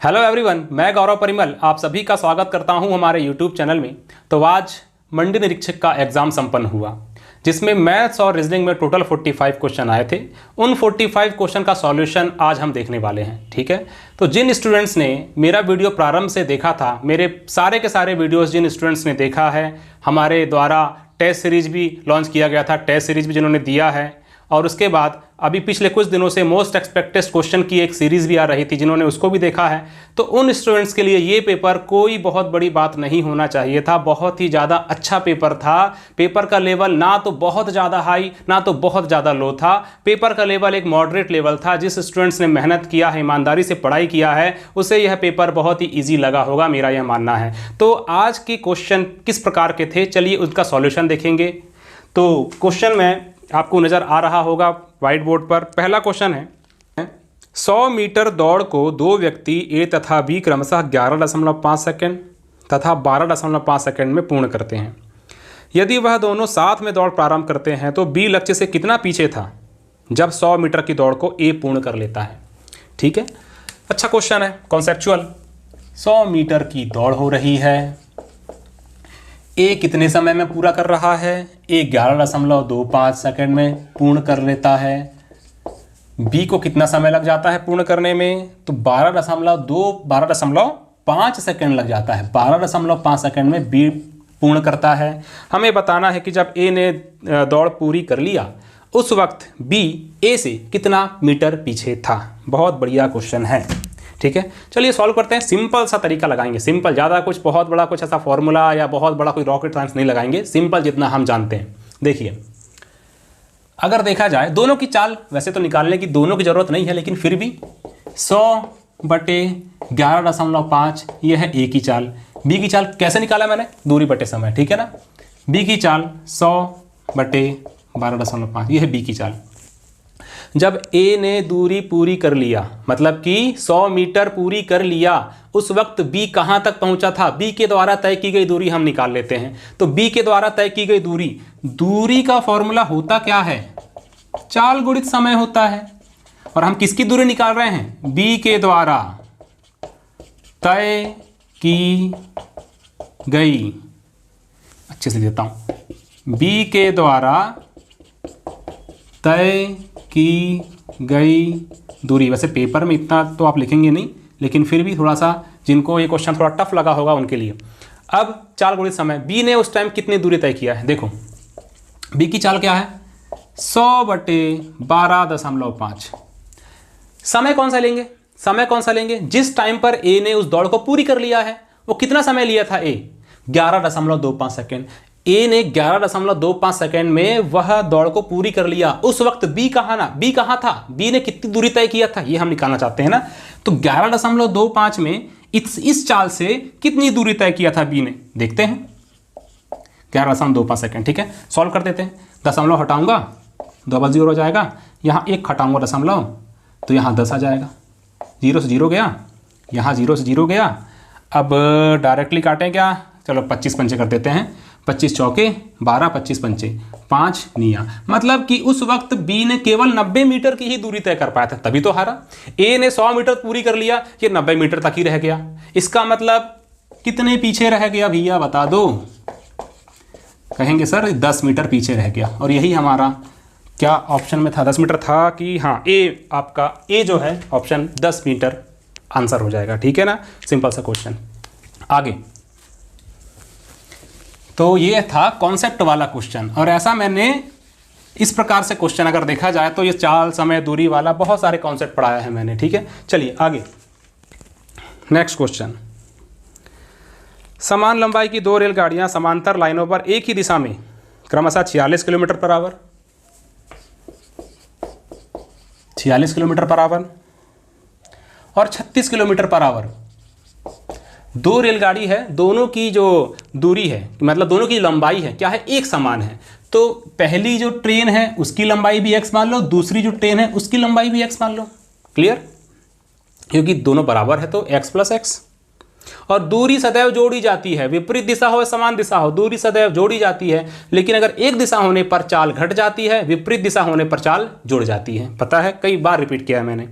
Hello everyone, मैं गौरव परिमल आप सभी का स्वागत करता हूं हमारे यूट्यूब चैनल में। तो आज मंडी निरीक्षक का एग्ज़ाम संपन्न हुआ, जिसमें मैथ्स और रीजनिंग में टोटल 45 क्वेश्चन आए थे। उन 45 क्वेश्चन का सॉल्यूशन आज हम देखने वाले हैं, ठीक है। तो जिन स्टूडेंट्स ने मेरा वीडियो प्रारंभ से देखा था, मेरे सारे के सारे वीडियोस जिन स्टूडेंट्स ने देखा है, हमारे द्वारा टेस्ट सीरीज भी लॉन्च किया गया था, टेस्ट सीरीज भी जिन्होंने दिया है, और उसके बाद अभी पिछले कुछ दिनों से मोस्ट एक्सपेक्टेड क्वेश्चन की एक सीरीज़ भी आ रही थी, जिन्होंने उसको भी देखा है, तो उन स्टूडेंट्स के लिए ये पेपर कोई बहुत बड़ी बात नहीं होना चाहिए था। बहुत ही ज़्यादा अच्छा पेपर था। पेपर का लेवल ना तो बहुत ज़्यादा हाई ना तो बहुत ज़्यादा लो था। पेपर का लेवल एक मॉडरेट लेवल था। जिस स्टूडेंट्स ने मेहनत किया है, ईमानदारी से पढ़ाई किया है, उसे यह पेपर बहुत ही ईजी लगा होगा, मेरा यह मानना है। तो आज के क्वेश्चन किस प्रकार के थे, चलिए उसका सॉल्यूशन देखेंगे। तो क्वेश्चन में आपको नज़र आ रहा होगा व्हाइट बोर्ड पर। पहला क्वेश्चन है 100 मीटर दौड़ को दो व्यक्ति ए तथा बी क्रमशः 11.5 सेकंड तथा 12.5 सेकंड में पूर्ण करते हैं। यदि वह दोनों साथ में दौड़ प्रारंभ करते हैं तो बी लक्ष्य से कितना पीछे था जब 100 मीटर की दौड़ को ए पूर्ण कर लेता है। ठीक है, अच्छा क्वेश्चन है, कॉन्सेप्चुअल। 100 मीटर की दौड़ हो रही है, ए कितने समय में पूरा कर रहा है, ए 11.25 सेकंड में पूर्ण कर लेता है। बी को कितना समय लग जाता है पूर्ण करने में, तो 12.5 सेकंड लग जाता है। 12.5 सेकंड में बी पूर्ण करता है। हमें बताना है कि जब ए ने दौड़ पूरी कर लिया उस वक्त बी ए से कितना मीटर पीछे था। बहुत बढ़िया क्वेश्चन है, ठीक है। चलिए सॉल्व करते हैं। सिंपल सा तरीका लगाएंगे, सिंपल, ज़्यादा कुछ बहुत बड़ा कुछ ऐसा फॉर्मूला या बहुत बड़ा कोई रॉकेट साइंस नहीं लगाएंगे, सिंपल जितना हम जानते हैं। देखिए, अगर देखा जाए दोनों की चाल, वैसे तो निकालने की दोनों की ज़रूरत नहीं है, लेकिन फिर भी 100/11.5 यह है ए की चाल। बी की चाल कैसे निकाला मैंने, दूरी बटे समय, ठीक है ना। बी की चाल 100/12.5 यह है बी की चाल। जब ए ने दूरी पूरी कर लिया, मतलब कि 100 मीटर पूरी कर लिया, उस वक्त बी कहां तक पहुंचा था। बी के द्वारा तय की गई दूरी हम निकाल लेते हैं। तो बी के द्वारा तय की गई दूरी का फॉर्मूला होता क्या है, चाल गुणित समय होता है। और हम किसकी दूरी निकाल रहे हैं, बी के द्वारा तय की गई, अच्छे से देता हूं, बी के द्वारा तय की गई दूरी। वैसे पेपर में इतना तो आप लिखेंगे नहीं, लेकिन फिर भी थोड़ा सा जिनको ये क्वेश्चन थोड़ा टफ लगा होगा उनके लिए। अब चाल गुणित समय, बी ने उस टाइम कितनी दूरी तय किया है, देखो बी की चाल क्या है 100/12.5। समय कौन सा लेंगे, समय कौन सा लेंगे, जिस टाइम पर ए ने उस दौड़ को पूरी कर लिया है, वो कितना समय लिया था ए, 11.25 सेकेंड। ए ने 11.25 सेकेंड में वह दौड़ को पूरी कर लिया। उस वक्त बी कहाँ था, बी ने कितनी दूरी तय किया था, ये हम निकालना चाहते हैं ना। तो 11.25 में इस चाल से कितनी दूरी तय किया था बी ने, देखते हैं। 11.25 सेकेंड, ठीक है, सॉल्व कर देते हैं। दशमलव हटाऊंगा, डबल जीरो हो जाएगा, यहाँ एक हटाऊंगा दशमलव, तो यहाँ 10 आ जाएगा। 0 से 0 गया, यहाँ 0 से 0 गया। अब डायरेक्टली काटें क्या, चलो 25 पंचे कर देते हैं। 25 चौके 12, 25 पंचे 5 निया, मतलब कि उस वक्त बी ने केवल 90 मीटर की ही दूरी तय कर पाया था, तभी तो हारा। ए ने 100 मीटर पूरी कर लिया, ये 90 मीटर तक ही रह गया। इसका मतलब कितने पीछे रह गया भैया, बता दो। कहेंगे सर 10 मीटर पीछे रह गया, और यही हमारा क्या ऑप्शन में था, 10 मीटर था कि हाँ, ए आपका ए जो है ऑप्शन 10 मीटर आंसर हो जाएगा, ठीक है ना। सिंपल सा क्वेश्चन। आगे, तो ये था कॉन्सेप्ट वाला क्वेश्चन, और ऐसा मैंने इस प्रकार से क्वेश्चन अगर देखा जाए तो ये चाल समय दूरी वाला बहुत सारे कॉन्सेप्ट पढ़ाया है मैंने, ठीक है। चलिए आगे, नेक्स्ट क्वेश्चन। समान लंबाई की दो रेलगाड़ियां समांतर लाइनों पर एक ही दिशा में क्रमशः 46 kilometre per hour, 46 kilometre per hour और 36 किलोमीटर पर आवर, दो रेलगाड़ी है, दोनों की जो दूरी है, मतलब दोनों की लंबाई है, क्या है, एक समान है। तो पहली जो ट्रेन है उसकी लंबाई भी x मान लो, दूसरी जो ट्रेन है उसकी लंबाई भी x मान लो। क्लियर, क्योंकि दोनों बराबर है तो x + x। और दूरी सदैव जोड़ी जाती है, विपरीत दिशा हो समान दिशा हो, दूरी सदैव जोड़ी जाती है। लेकिन अगर एक दिशा होने पर चाल घट जाती है, विपरीत दिशा होने पर चाल जुड़ जाती है। पता है, कई बार रिपीट किया है मैंने।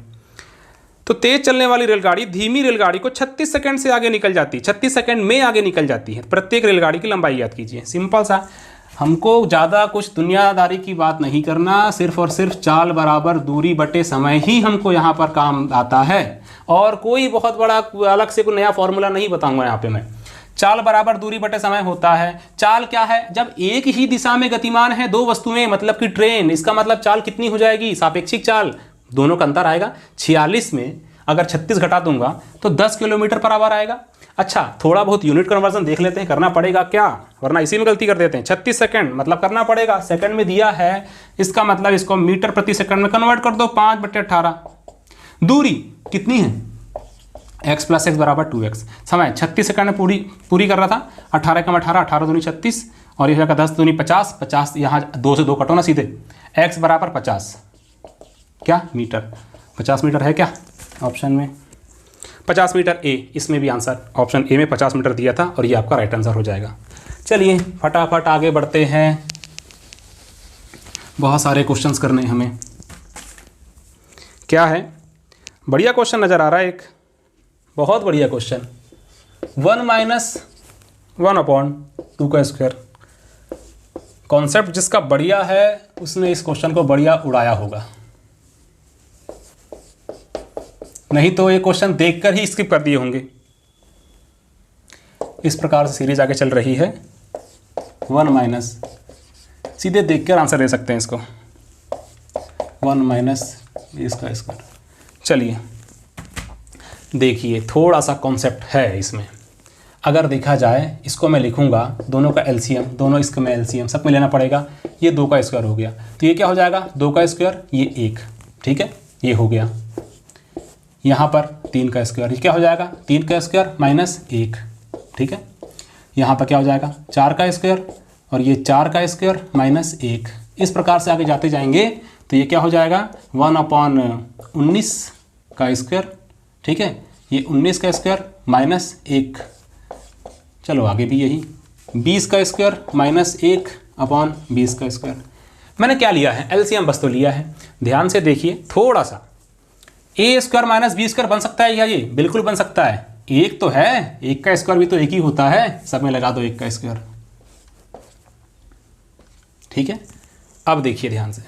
तो तेज चलने वाली रेलगाड़ी धीमी रेलगाड़ी को 36 सेकंड से आगे निकल जाती है, 36 सेकंड में आगे निकल जाती है। प्रत्येक रेलगाड़ी की लंबाई याद कीजिए। सिंपल सा, हमको ज़्यादा कुछ दुनियादारी की बात नहीं करना, सिर्फ और सिर्फ चाल बराबर दूरी बटे समय ही हमको यहाँ पर काम आता है। और कोई बहुत बड़ा अलग से कोई नया फॉर्मूला नहीं बताऊंगा यहाँ पे मैं। चाल बराबर दूरी बटे समय होता है। चाल क्या है? जब एक ही दिशा में गतिमान है दो वस्तुएं, मतलब कि ट्रेन, इसका मतलब चाल कितनी हो जाएगी? सापेक्षिक चाल, दोनों का अंतर आएगा। 46 में अगर 36 घटा दूंगा तो 10 किलोमीटर पर आवर आएगा। अच्छा, थोड़ा बहुत यूनिट कन्वर्जन देख लेते हैं, करना पड़ेगा क्या, वरना इसी में गलती कर देते हैं। 36 सेकंड मतलब करना पड़ेगा, सेकंड में दिया है, इसका मतलब इसको मीटर प्रति सेकंड में कन्वर्ट कर दो, 5/18। दूरी कितनी है? x + x बराबर 2x। समय 36 सेकंड में पूरी कर रहा था। 18 कम 18, 18 दूनी 36 और यह 10 दूनी 50, 50 यहाँ 2 से 2 कटो ना सीधे। x बराबर 50 क्या मीटर? 50 मीटर है क्या ऑप्शन में? 50 मीटर ए, इसमें भी आंसर ऑप्शन ए में 50 मीटर दिया था और ये आपका राइट आंसर हो जाएगा। चलिए फटाफट आगे बढ़ते हैं, बहुत सारे क्वेश्चंस करने हैं हमें। क्या है? बढ़िया क्वेश्चन नज़र आ रहा है, एक बहुत बढ़िया क्वेश्चन। 1 - 1/2 का स्क्वायर। कॉन्सेप्ट जिसका बढ़िया है उसने इस क्वेश्चन को बढ़िया उड़ाया होगा, नहीं तो ये क्वेश्चन देखकर ही स्किप कर दिए होंगे। इस प्रकार से सीरीज आगे चल रही है। 1 - सीधे देखकर आंसर दे सकते हैं इसको। 1 - इसका स्क्वायर। चलिए देखिए, थोड़ा सा कॉन्सेप्ट है इसमें। अगर देखा जाए, इसको मैं लिखूंगा दोनों का एलसीएम, दोनों इसका मैं एलसीएम सब में लेना पड़ेगा। ये 2 का स्क्वायर हो गया, तो ये क्या हो जाएगा? 2 का स्क्वायर, ये 1, ठीक है, ये हो गया। यहाँ पर 3 का स्क्वायर, ये क्या हो जाएगा? 3 का स्क्वायर -1, ठीक है। यहाँ पर क्या हो जाएगा? 4 का स्क्वायर और ये 4 का स्क्वायर -1। इस प्रकार से आगे जाते जाएंगे तो ये क्या हो जाएगा? 1/19 का स्क्वायर, ठीक है, ये 19 का स्क्वायर -1। चलो आगे भी यही 20 का स्क्वायर -1/20 का स्क्वायर। मैंने क्या लिया है? एलसीएम बस तो लिया है। ध्यान से देखिए थोड़ा सा, a² - b² बन सकता है क्या? ये बिल्कुल बन सकता है। एक तो है, एक का स्क्वायर भी तो एक ही होता है, सब में लगा दो 1 का स्क्वायर, ठीक है। अब देखिए ध्यान से,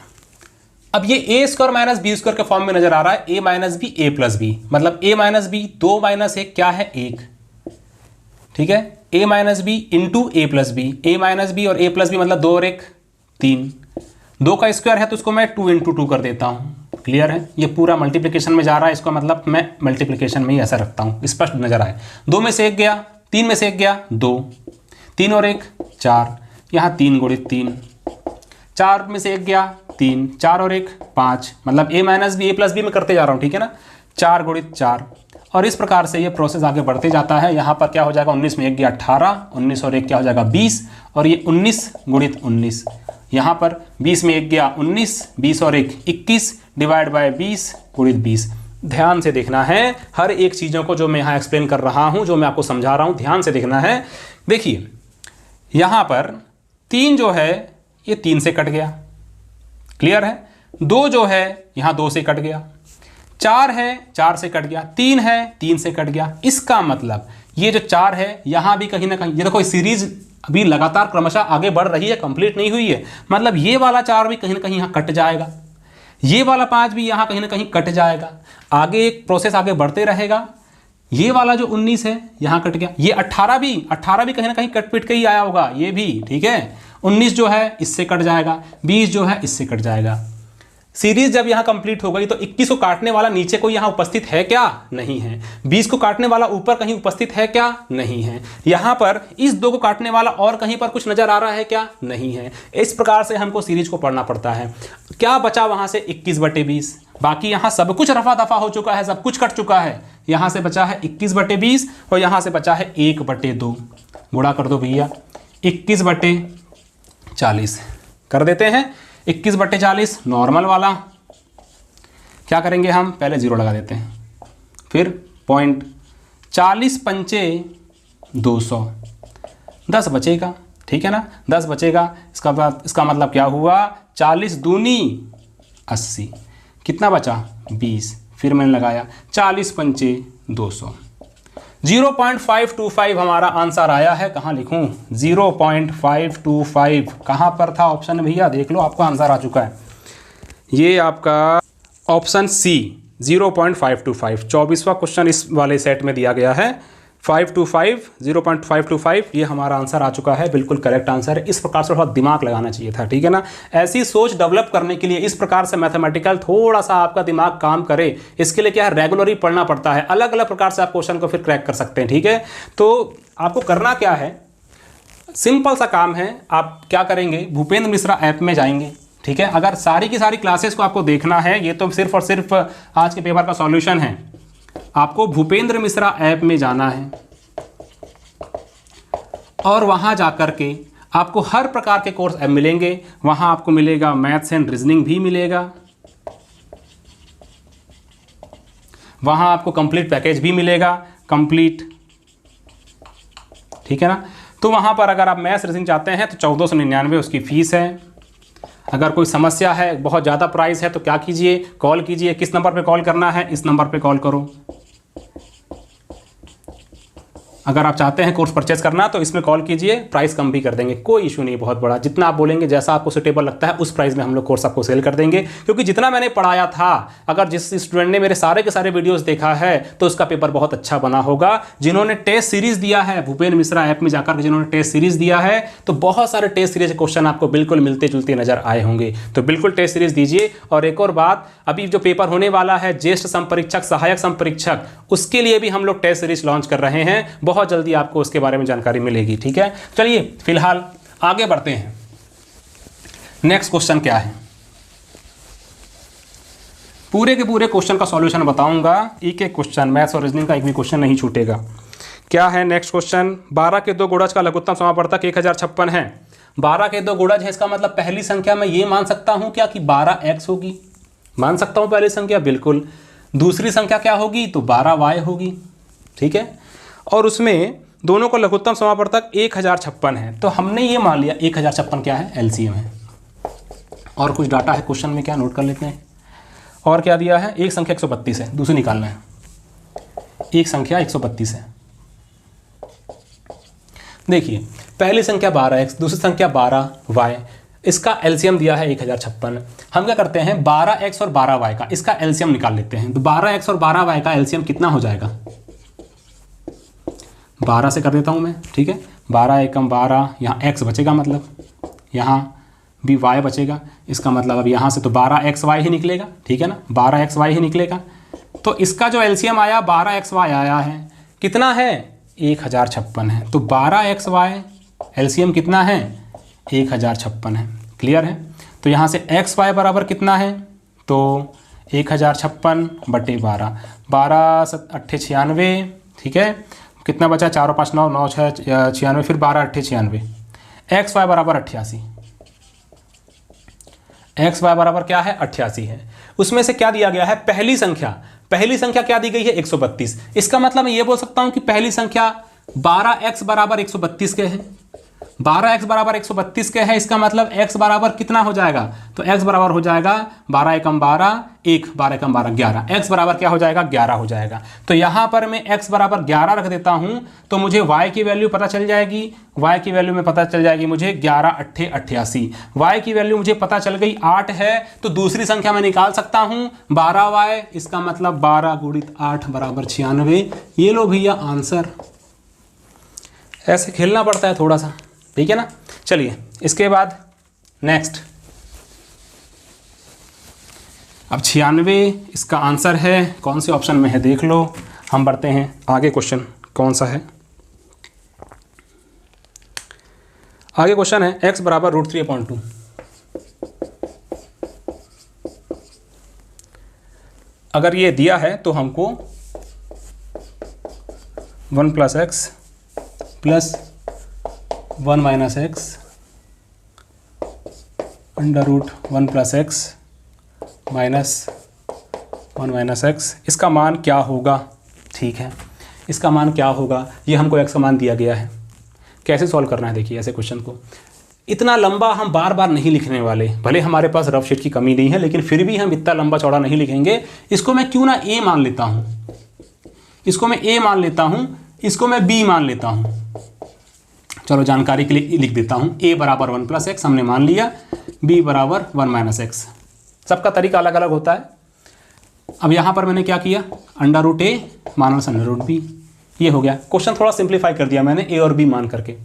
अब ये a² - b² के फॉर्म में नजर आ रहा है। a - b a + b, मतलब a - b 2 - 1 क्या है? 1, ठीक है। a - b into a + b, a - b और a + b मतलब 2 और 1 3। 2 का स्क्वायर है तो उसको मैं 2 × 2 कर देता हूँ। क्लियर है? ये पूरा मल्टीप्लिकेशन में जा रहा है, इसका मतलब मैं मल्टीप्लिकेशन में ही ऐसा रखता हूँ, स्पष्ट नजर आए। 2 में से 1 गया, 3 में से 1 गया 2, 3 और 1 4, यहाँ 3 × 3, 4 में से 1 गया 3, 4 और 1 5, मतलब a - b a + b में करते जा रहा हूँ, ठीक है ना। 4 × 4 और इस प्रकार से ये प्रोसेस आगे बढ़ते जाता है। यहाँ पर क्या हो जाएगा? 19 में 1 गया 18, 19 और 1 क्या हो जाएगा? 20 और ये 19 × 19। यहाँ पर 20 में 1 गया 19, 20 और 1 21 डिवाइड बाय 20 × 20। ध्यान से देखना है हर एक चीज़ों को जो मैं यहाँ एक्सप्लेन कर रहा हूँ, जो मैं आपको समझा रहा हूँ, ध्यान से देखना है। देखिए यहाँ पर 3 जो है ये 3 से कट गया, क्लियर है। 2 जो है यहाँ 2 से कट गया, 4 है 4 से कट गया, 3 है 3 से कट गया। इसका मतलब ये जो 4 है यहाँ भी कहीं ना कहीं, ये देखो सीरीज अभी लगातार क्रमशः आगे बढ़ रही है, कंप्लीट नहीं हुई है, मतलब ये वाला 4 भी कहीं ना कहीं यहाँ कट जाएगा, ये वाला 5 भी यहाँ कहीं ना कहीं कट जाएगा। आगे एक प्रोसेस आगे बढ़ते रहेगा। ये वाला जो 19 है यहाँ कट गया, ये 18 भी कहीं ना कहीं कट पिट के ही आया होगा, ये भी ठीक है। 19 जो है इससे कट जाएगा, 20 जो है इससे कट जाएगा। सीरीज जब यहाँ कंप्लीट हो गई तो 21 को काटने वाला नीचे कोई यहाँ उपस्थित है क्या? नहीं है। 20 को काटने वाला ऊपर कहीं उपस्थित है क्या? नहीं है। यहाँ पर इस 2 को काटने वाला और कहीं पर कुछ नजर आ रहा है क्या? नहीं है। इस प्रकार से हमको सीरीज को पढ़ना पड़ता है। क्या बचा वहाँ से? 21/20। बाकी यहाँ सब कुछ रफा दफा हो चुका है, सब कुछ कट चुका है। यहाँ से बचा है 21/20 और यहाँ से बचा है 1/2। गुणा कर दो भैया, 21/40 कर देते हैं। 21/40 नॉर्मल वाला क्या करेंगे हम? पहले 0 लगा देते हैं, फिर पॉइंट, 40 पंचे 200, 10 बचेगा, ठीक है ना। 10 बचेगा, इसका मतलब क्या हुआ? 40 दूनी 80, कितना बचा? 20, फिर मैंने लगाया 40 पंचे 200, 0.525 हमारा आंसर आया है। कहाँ लिखूं? 0.525 कहाँ पर था ऑप्शन में भैया? देख लो, आपका आंसर आ चुका है। ये आपका ऑप्शन सी 0.525 24वां क्वेश्चन इस वाले सेट में दिया गया है। 0.525 ये हमारा आंसर आ चुका है, बिल्कुल करेक्ट आंसर है। इस प्रकार से थोड़ा दिमाग लगाना चाहिए था, ठीक है ना। ऐसी सोच डेवलप करने के लिए इस प्रकार से मैथमेटिकल थोड़ा सा आपका दिमाग काम करे, इसके लिए क्या है, रेगुलरली पढ़ना पड़ता है। अलग अलग प्रकार से आप क्वेश्चन को फिर क्रैक कर सकते हैं, ठीक है। तो आपको करना क्या है, सिंपल सा काम है। आप क्या करेंगे, भूपेंद्र मिश्रा ऐप में जाएंगे, ठीक है। अगर सारी की सारी क्लासेस को आपको देखना है, ये तो सिर्फ और सिर्फ आज के पेपर का सॉल्यूशन है। आपको भूपेंद्र मिश्रा ऐप में जाना है और वहां जाकर के आपको हर प्रकार के कोर्स ऐप मिलेंगे। वहां आपको मिलेगा मैथ्स एंड रीजनिंग भी मिलेगा, वहां आपको कंप्लीट पैकेज भी मिलेगा, कंप्लीट, ठीक है ना। तो वहां पर अगर आप मैथ्स रीजनिंग चाहते हैं तो 1499 उसकी फीस है। अगर कोई समस्या है, बहुत ज़्यादा प्राइस है, तो क्या कीजिए, कॉल कीजिए। किस नंबर पे कॉल करना है? इस नंबर पे कॉल करो। अगर आप चाहते हैं कोर्स परचेस करना तो इसमें कॉल कीजिए, प्राइस कम भी कर देंगे, कोई इशू नहीं बहुत बड़ा। जितना आप बोलेंगे, जैसा आपको सुटेबल लगता है, उस प्राइस में हम लोग कोर्स आपको सेल कर देंगे। क्योंकि जितना मैंने पढ़ाया था, अगर जिस स्टूडेंट ने मेरे सारे के सारे वीडियोस देखा है तो उसका पेपर बहुत अच्छा बना होगा। जिन्होंने टेस्ट सीरीज दिया है, भूपेंद्र मिश्रा ऐप में जाकर के जिन्होंने टेस्ट सीरीज दिया है, तो बहुत सारे टेस्ट सीरीज के क्वेश्चन आपको बिल्कुल मिलते जुलते नजर आए होंगे। तो बिल्कुल टेस्ट सीरीज दीजिए। और एक और बात, अभी जो पेपर होने वाला है ज्येष्ठ संपरीक्षक, सहायक संपरीक्षक, उसके लिए भी हम लोग टेस्ट सीरीज लॉन्च कर रहे हैं। बहुत जल्दी आपको के बारे में जानकारी मिलेगी, ठीक है। चलिए फिलहाल आगे बढ़ते हैं। नेक्स्ट क्वेश्चन क्या है, पूरे के पूरे क्वेश्चन का सॉल्यूशन बताऊंगा। एक एक क्वेश्चन, मैथ्स और रीजनिंग का एक भी क्वेश्चन नहीं छूटेगा। क्या है नेक्स्ट क्वेश्चन? 12 के 2 गुणज का लघुत्तम समापवर्तक 1056 है। 12 के 2 गुणज है, इसका मतलब पहली संख्या मैं ये मान सकता हूं क्या कि 12x होगी? मान सकता हूं पहली संख्या, बिल्कुल। दूसरी संख्या क्या होगी? तो 12y होगी, ठीक है। और उसमें दोनों का लघुत्तम समापवर्तक 1056 है। तो हमने ये मान लिया 1056 क्या है? एलसीएम है। और कुछ डाटा है क्वेश्चन में, क्या नोट कर लेते हैं। और क्या दिया है? एक संख्या 132 है, दूसरी निकालना है। एक संख्या 132 है। देखिए, पहली संख्या 12x, दूसरी संख्या 12y, इसका एलसीएम दिया है 1056। हम क्या करते हैं, 12x और 12y का इसका एलसीएम निकाल लेते हैं। तो 12x और 12y का एलसीएम कितना हो जाएगा? 12 से कर देता हूं मैं, ठीक है। 12 एकम 12, यहाँ x बचेगा, मतलब यहाँ भी y बचेगा। इसका मतलब अब यहाँ से तो 12xy ही निकलेगा, ठीक है ना, 12xy ही निकलेगा। तो इसका जो एलसीएम आया 12xy आया है, कितना है? 1056 है। तो 12xy एलसीएम कितना है? 1056 है। क्लियर है। तो यहाँ से xy बराबर कितना है? तो 1056 बटे 12, 12 7 8 96, ठीक है। कितना बचा? 4 और 5 9, 9 6 96, फिर 12 8 96। एक्स वाई बराबर 88। एक्स वाई बराबर क्या है? 88 है। उसमें से क्या दिया गया है? पहली संख्या क्या दी गई है? 132। इसका मतलब मैं ये बोल सकता हूं कि पहली संख्या 12x बराबर 132 के है। 12x बराबर 132 के है। इसका मतलब x बराबर कितना हो जाएगा? तो x बराबर हो जाएगा 12 एकम 12, 1 12 एकम 12 11। x बराबर क्या हो जाएगा? 11 हो जाएगा। तो यहाँ पर मैं x बराबर 11 रख देता हूँ, तो मुझे y की वैल्यू पता चल जाएगी। y की वैल्यू में पता चल जाएगी मुझे 11 8 88। y की वैल्यू मुझे पता चल गई 8 है। तो दूसरी संख्या मैं निकाल सकता हूँ 12y। इसका मतलब 12 गुणित 8 बराबर 96। ये लो भैया आंसर। ऐसे खेलना पड़ता है थोड़ा सा, ठीक है ना। चलिए इसके बाद नेक्स्ट, अब 96 इसका आंसर है। कौन से ऑप्शन में है देख लो। हम बढ़ते हैं आगे। क्वेश्चन कौन सा है? आगे क्वेश्चन है x बराबर √3/2। अगर ये दिया है तो हमको 1 + x plus 1 - x √1 + x minus 1 - x, इसका मान क्या होगा? ठीक है, इसका मान क्या होगा? ये हमको x का मान दिया गया है। कैसे सॉल्व करना है देखिए ऐसे क्वेश्चन को। इतना लंबा हम बार बार नहीं लिखने वाले, भले हमारे पास रफ शीट की कमी नहीं है लेकिन फिर भी हम इतना लंबा चौड़ा नहीं लिखेंगे। इसको मैं क्यों ना ए मान लेता हूँ, इसको मैं ए मान लेता हूँ, इसको मैं बी मान लेता हूँ। चलो जानकारी के लिए लिख देता हूँ, ए बराबर 1 + x हमने मान लिया, बी बराबर 1 - x। सबका तरीका अलग अलग होता है। अब यहाँ पर मैंने क्या किया, √a माइनस √b, ये हो गया। क्वेश्चन थोड़ा सिंप्लीफाई कर दिया मैंने ए और बी मान करके।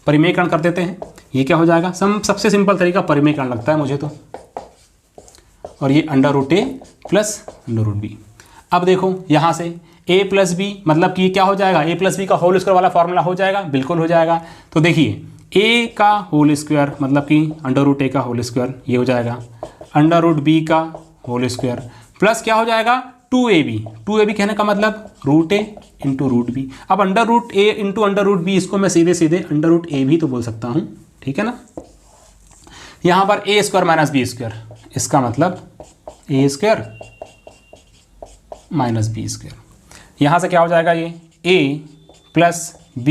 परिमेयकरण कर देते हैं, ये क्या हो जाएगा, सबसे सिंपल तरीका परिमेयकरण लगता है मुझे तो, और ये √a प्लस √b। अब देखो यहाँ से a + b मतलब कि क्या हो जाएगा, a + b का होल स्क्वायर वाला फॉर्मूला हो जाएगा, बिल्कुल हो जाएगा। तो देखिए a का होल स्क्वायर मतलब कि √a का होल स्क्वायर ये हो जाएगा, √b का होल स्क्वायर प्लस क्या हो जाएगा 2ab। 2ab कहने का मतलब √a × √b। अब √a × √b इसको मैं सीधे सीधे √a भी तो बोल सकता हूँ, ठीक है ना। यहाँ पर a² - b², इसका मतलब a² - b²। यहाँ से क्या हो जाएगा, ये a + b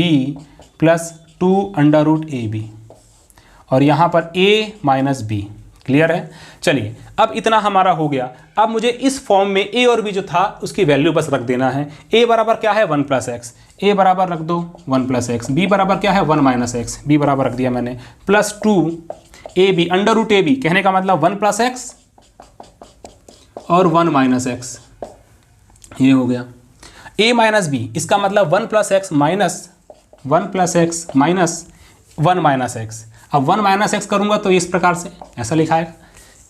+ 2 √ab और यहाँ पर a - b। क्लियर है। चलिए अब इतना हमारा हो गया। अब मुझे इस फॉर्म में a और b जो था उसकी वैल्यू बस रख देना है। a बराबर क्या है 1 + x, a बराबर रख दो 1 + x, b बराबर क्या है 1 - x, b बराबर रख दिया मैंने, प्लस 2ab √ab कहने का मतलब 1 + x और 1 - x, ये हो गया। a - b इसका मतलब 1 + x minus 1 + x minus 1 - x। अब 1 - x करूँगा तो इस प्रकार से ऐसा लिखा है,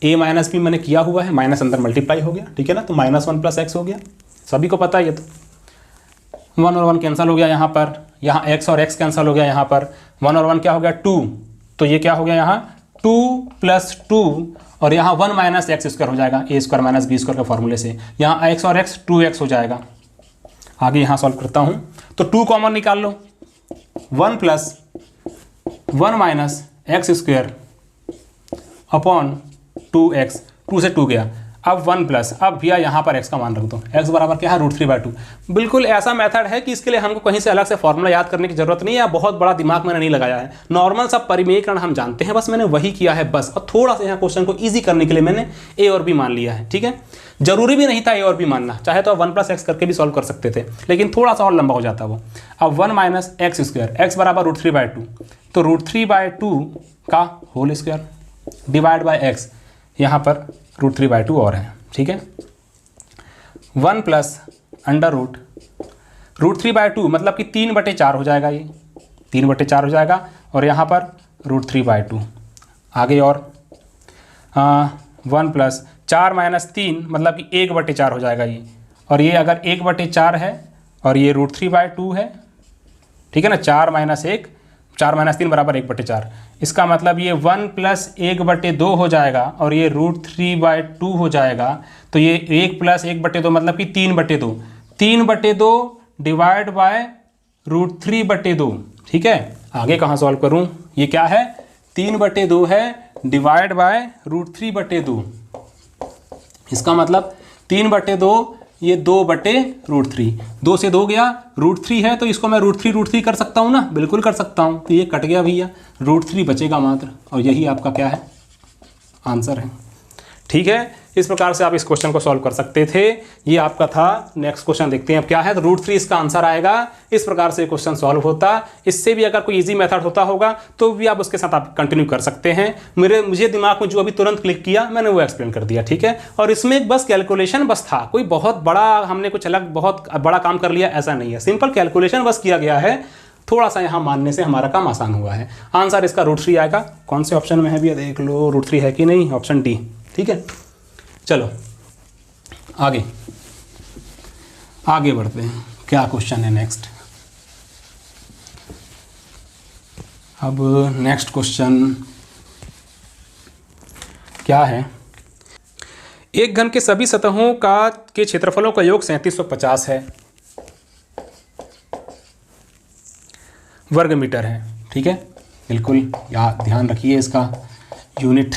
a - b मैंने किया हुआ है, माइनस अंदर मल्टीप्लाई हो गया, ठीक है ना, तो -1 + x हो गया, सभी को पता है ये तो। 1 और 1 कैंसिल हो गया यहाँ पर, यहाँ x और x कैंसिल हो गया यहाँ पर, 1 और 1 क्या हो गया 2, तो ये क्या हो गया यहाँ 2 + 2 और यहाँ 1 - x² हो जाएगा a² - b² के फॉर्मूले से, यहाँ x और x 2x हो जाएगा। आगे यहाँ सॉल्व करता हूँ तो 2 कॉमन निकाल लो, 1 + 1 - x² अपॉन 2x, 2 से 2 गया, अब 1 प्लस, अब भैया यहाँ पर x का मान रख दो, x बराबर क्या है √3/2। बिल्कुल ऐसा मेथड है कि इसके लिए हमको कहीं से अलग से फॉर्मूला याद करने की जरूरत नहीं है, बहुत बड़ा दिमाग मैंने नहीं लगाया है, नॉर्मल सा परिमेयकरण हम जानते हैं, बस मैंने वही किया है बस। और थोड़ा सा यहाँ क्वेश्चन को ईजी करने के लिए मैंने a और b मान लिया है, ठीक है। जरूरी भी नहीं था a और b मानना, चाहे तो 1 + x करके भी सॉल्व कर सकते थे, लेकिन थोड़ा सा और लंबा हो जाता वो। अब 1 - x², x बराबर √3/2, तो √3/2 का whole square divide by x, यहाँ पर √3/2 और है, ठीक है। 1 + √√3/2 मतलब कि 3/4 हो जाएगा, ये 3/4 हो जाएगा, और यहाँ पर √3/2 आगे, और 1 + 4 - 3 मतलब कि 1/4 हो जाएगा ये, और ये अगर 1/4 है और ये √3/2 है, ठीक है ना, 4 - 1 4 - 3 बराबर 1/4, इसका मतलब ये 1 + 1/2 हो जाएगा और ये √3/2 हो जाएगा, तो ये 1 + 1/2 मतलब कि 3/2, 3/2 डिवाइड बाय √3/2, ठीक है। आगे कहाँ सॉल्व करूँ, ये क्या है 3/2 है डिवाइड बाय √3/2, इसका मतलब 3/2 ये 2/√3, 2 से 2 गया, √3 है तो इसको मैं √3 कर सकता हूँ ना, बिल्कुल कर सकता हूँ, तो ये कट गया भैया, √3 बचेगा मात्र, और यही आपका क्या है आंसर है, ठीक है। इस प्रकार से आप इस क्वेश्चन को सॉल्व कर सकते थे, ये आपका था। नेक्स्ट क्वेश्चन देखते हैं अब क्या है, तो √3 इसका आंसर आएगा। इस प्रकार से क्वेश्चन सॉल्व होता, इससे भी अगर कोई इजी मेथड होता होगा तो भी आप उसके साथ आप कंटिन्यू कर सकते हैं। मुझे दिमाग में जो अभी तुरंत क्लिक किया मैंने वो एक्सप्लेन कर दिया, ठीक है। और इसमें एक बस कैलकुलेशन बस था, कोई बहुत बड़ा हमने कुछ अलग बहुत बड़ा काम कर लिया ऐसा नहीं है, सिंपल कैलकुलेशन बस किया गया है, थोड़ा सा यहाँ मानने से हमारा काम आसान हुआ है। आंसर इसका √3 आएगा। कौन से ऑप्शन में है भैया देख लो, √3 है कि नहीं, ऑप्शन डी, ठीक है। चलो आगे बढ़ते हैं, क्या क्वेश्चन है नेक्स्ट। अब नेक्स्ट क्वेश्चन क्या है, एक घन के सभी सतहों के क्षेत्रफलों का योग 3750 है, वर्ग मीटर है, ठीक है। बिल्कुल ध्यान रखिए इसका यूनिट।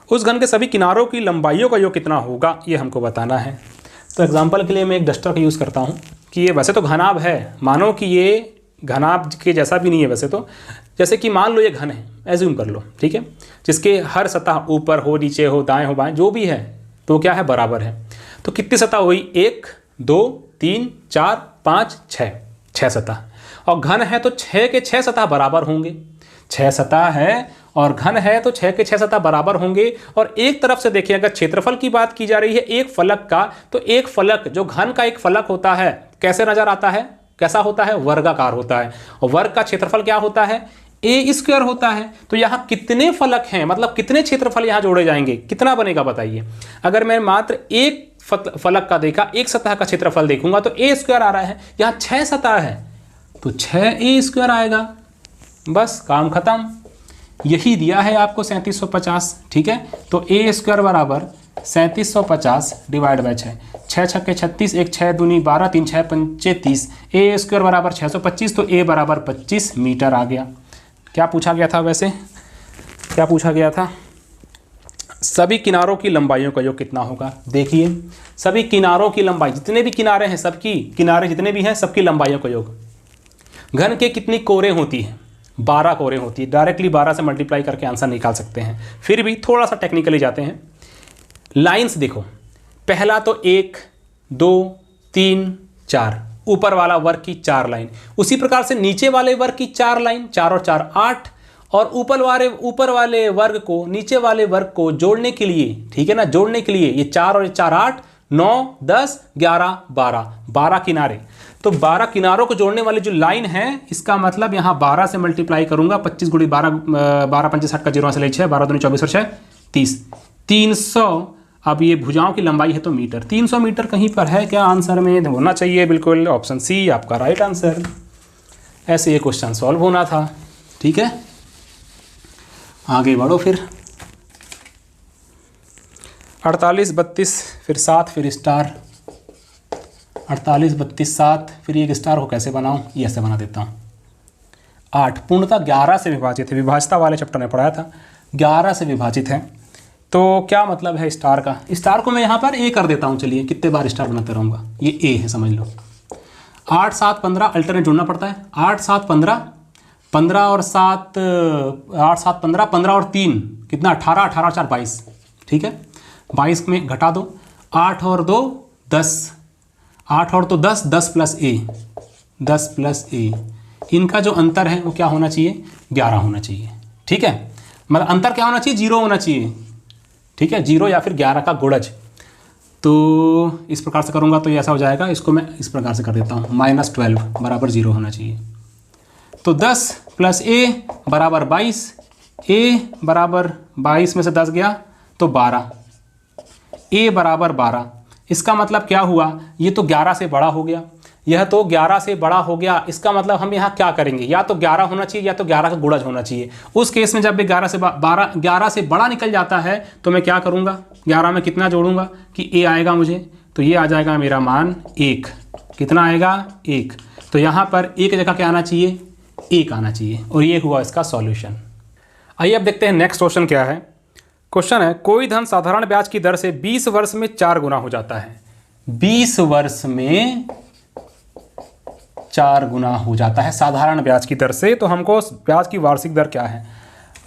उस घन के सभी किनारों की लंबाइयों का योग कितना होगा ये हमको बताना है। तो एग्जांपल के लिए मैं एक डस्टर का यूज़ करता हूँ कि ये वैसे तो घनाभ है, मानो कि ये घनाभ के जैसा भी नहीं है वैसे तो। जैसे कि मान लो ये घन है, एज्यूम कर लो, ठीक है, जिसके हर सतह ऊपर हो, नीचे हो, दाएं हो, बाएं, जो भी है तो क्या है, बराबर है। तो कितनी सतह हुई, 1 2 3 4 5 6, 6 सतह। और घन है तो 6 के 6 सतह बराबर होंगे। 6 सतह है और घन है तो 6 के 6 सतह बराबर होंगे। और एक तरफ से देखिए, अगर क्षेत्रफल की बात की जा रही है एक फलक का, तो एक फलक जो घन का एक फलक होता है कैसे नजर आता है, कैसा होता है, वर्गाकार होता है। और वर्ग का क्षेत्रफल क्या होता है, ए स्क्वायर होता है। तो यहाँ कितने फलक हैं, मतलब कितने क्षेत्रफल यहाँ जोड़े जाएंगे, कितना बनेगा बताइए। अगर मैं मात्र एक फलक का देखा, एक सतह का क्षेत्रफल देखूंगा तो ए स्क्वायर आ रहा है। यहाँ 6 सतह है तो 6a स्क्वायर आएगा। बस काम खत्म। यही दिया है आपको 3750, ठीक है। तो ए स्क्वायर बराबर 3750 डिवाइड बाई 6, 6 छक्के 36, 1 6 दूनी 12, 3 6 पंचे 30, ए स्क्वायर बराबर 625, तो ए बराबर 25 मीटर आ गया। क्या पूछा गया था वैसे, क्या पूछा गया था, सभी किनारों की लंबाइयों का योग कितना होगा। देखिए सभी किनारों की लंबाई, जितने भी किनारे हैं सबकी, किनारे जितने भी हैं सबकी लंबाइयों का योग। घन के कितनी कोरें होती हैं, 12 कोरें होती है। डायरेक्टली 12 से मल्टीप्लाई करके आंसर निकाल सकते हैं, फिर भी थोड़ा सा टेक्निकली जाते हैं। लाइंस देखो, पहला तो 1 2 3 4, ऊपर वाला वर्ग की 4 लाइन, उसी प्रकार से नीचे वाले वर्ग की 4 लाइन, 4 और 4 8, और ऊपर वाले वर्ग को नीचे वाले वर्ग को जोड़ने के लिए, ठीक है ना, जोड़ने के लिए ये 4 और 4 8 9 10 11 12, 12 किनारे। तो 12 किनारों को जोड़ने वाली जो लाइन है, इसका मतलब यहाँ 12 से मल्टीप्लाई करूंगा, 25 गुणी 12, 12 पंचे 60 का 0 से ले 6, 12 दूनी 24 और 6 30, 300। अब ये भुजाओं की लंबाई है तो मीटर, 300 मीटर कहीं पर है क्या आंसर में, होना चाहिए बिल्कुल ऑप्शन सी आपका राइट आंसर। ऐसे ये क्वेश्चन सॉल्व होना था, ठीक है। आगे बढ़ो फिर 48 32 फिर 7 फिर स्टार, 48 32 7 फिर एक स्टार को कैसे बनाऊं, ये ऐसे बना देता हूं। 8 पूर्णतः 11 से विभाजित है, विभाजता वाले चैप्टर में पढ़ाया था, 11 से विभाजित है। तो क्या मतलब है स्टार का, स्टार को मैं यहाँ पर ए कर देता हूँ। चलिए कितने बार स्टार बनाते रहूँगा, ये ए है समझ लो। 8 7 15 अल्टरनेट जोड़ना पड़ता है, 8 7 15, 15 और 7 8 7 15, 15 और 3 कितना 18, 18 4 22, ठीक है। 22 में घटा दो, 8 और 2 10, 8 और तो 10, 10 प्लस ए, 10 प्लस ए, इनका जो अंतर है वो क्या होना चाहिए, 11 होना चाहिए, ठीक है। मतलब अंतर क्या होना चाहिए, 0 होना चाहिए, ठीक है, 0 या फिर 11 का गुणज। तो इस प्रकार से करूँगा तो ये ऐसा हो जाएगा, इसको मैं इस प्रकार से कर देता हूँ, -12 बराबर 0 होना चाहिए। तो 10 प्लस ए बराबर 22, ए बराबर 22 में से 10 गया तो 12, ए बराबर 12। इसका मतलब क्या हुआ, ये तो 11 से बड़ा हो गया, यह तो 11 से बड़ा हो गया। इसका मतलब हम यहाँ क्या करेंगे, या तो 11 होना चाहिए या तो 11 का गुणज होना चाहिए। उस केस में जब भी 11 से बड़ा निकल जाता है तो मैं क्या करूँगा, 11 में कितना जोड़ूंगा कि ए आएगा मुझे, तो ये आ जाएगा मेरा मान 1। कितना आएगा, 1। तो यहाँ पर एक जगह क्या आना चाहिए, 1 आना चाहिए, और ये हुआ इसका सॉल्यूशन। आइए अब देखते हैं नेक्स्ट क्वेश्चन क्या है। क्वेश्चन है, कोई धन साधारण ब्याज की दर से 20 वर्ष में 4 गुना हो जाता है। 20 वर्ष में 4 गुना हो जाता है साधारण ब्याज की दर से। तो हमको ब्याज की वार्षिक दर क्या है,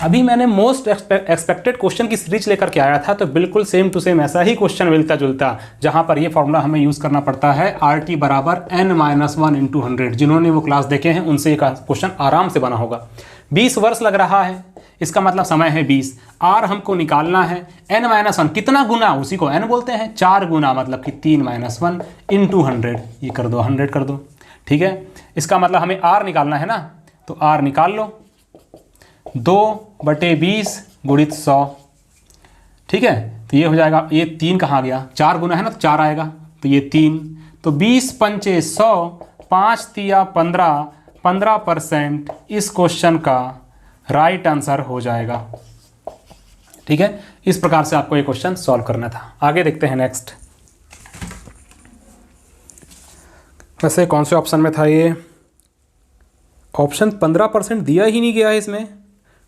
अभी मैंने मोस्ट एक्सपेक्टेड क्वेश्चन की सीरीज लेकर के आया था, तो बिल्कुल सेम टू सेम ऐसा ही क्वेश्चन मिलता जुलता, जहां पर ये फॉर्मूला हमें यूज़ करना पड़ता है, RT बराबर n-1 × 100। जिन्होंने वो क्लास देखे हैं उनसे ये क्वेश्चन आराम से बना होगा। 20 वर्ष लग रहा है, इसका मतलब समय है 20, R हमको निकालना है, n-1 कितना गुना, उसी को n बोलते हैं, 4 गुना मतलब कि 3 - 1 × 100, ये कर दो 100 कर दो, ठीक है। इसका मतलब हमें R निकालना है ना, तो R निकाल लो, 2/20 गुणित 100, ठीक है। तो ये हो जाएगा, ये 3 कहाँ गया, 4 गुना है ना तो 4 आएगा, तो ये 3, तो 20 पंचे 100, 5 तिया 15, 15% इस क्वेश्चन का राइट आंसर हो जाएगा, ठीक है। इस प्रकार से आपको ये क्वेश्चन सॉल्व करना था। आगे देखते हैं नेक्स्ट। वैसे कौन से ऑप्शन में था ये, ऑप्शन 15% दिया ही नहीं गया है इसमें,